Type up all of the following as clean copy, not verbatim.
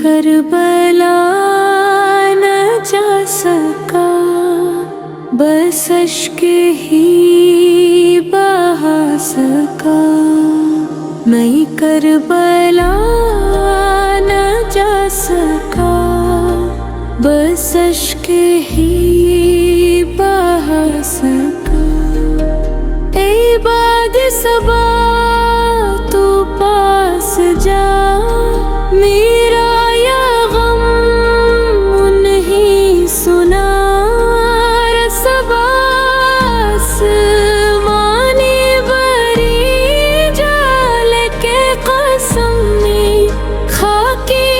Karbala न जा सका, बस अश्क ही बहा सका। मैं करबला न जा सका, बस अश्क ही बहा सका। ए बाद सबा तू पास जा, मेरा या गम नहीं सुना। रसबास मानी बरी जाल के कसम में, खाकी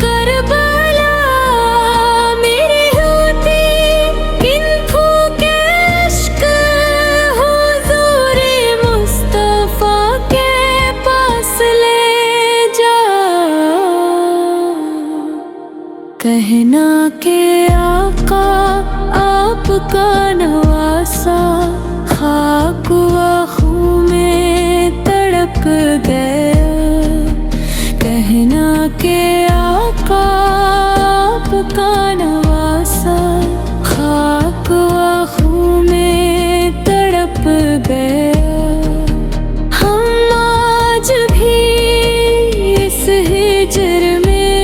करबला मेरी होती किन फूके इश्क हुजूर मुस्तफा के पास ले जा। कहना के आका आपका नवासा, खाक आँखों में तड़प गया। कहना के आका आपका नवासा, खाक आँखों में तड़प गया। हम आज भी इस हिजर में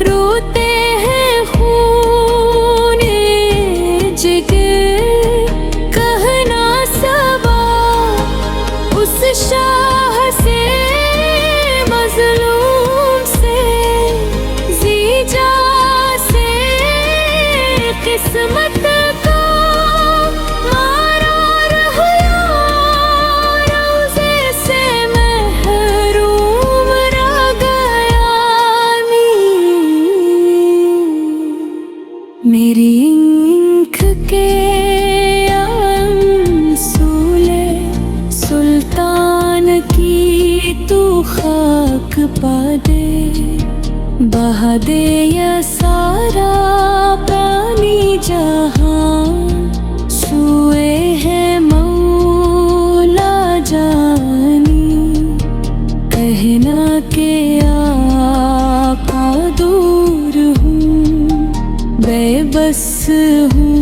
रोते हैं खूने जिगर। कहना सबा उस शाह से मजलूम से, जीजा से किस्मत का मारा रहा, रोज़े से महरूम रह गया। मेरी इंख के आंसूले सुल्तान की तू खाक पा दे। बहा दे या सारा पानी जहां, सुए है मौला जानी। कहना के आका दूर हूँ, बेबस हूँ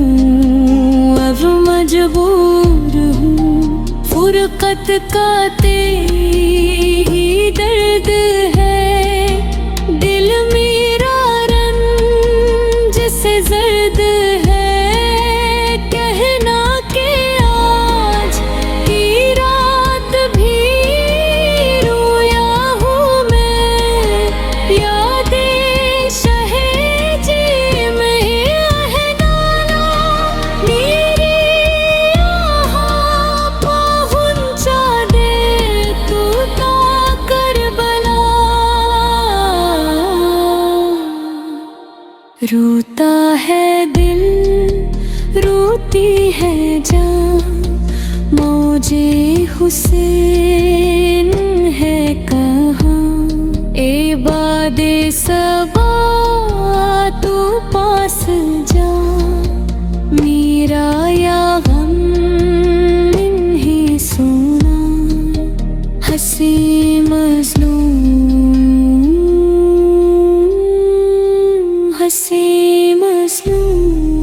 अब मजबूर हूँ। फुरकत का तेरी दर्द है, दिल मेरा रंज से जर्द है। कहना के आज की रात भी रोया हूँ मैं, यादें शहेजी में है नाला। मेरी यहाँ पहुँचा दे तू ता करबला। रोता है दिल रोती है जान, मौजे हुसैन है कहाँ। ए बादे सबा तू पास जा, मेरा या गम नहीं सुना। हंसी मजलूम, हंसी मजलूम।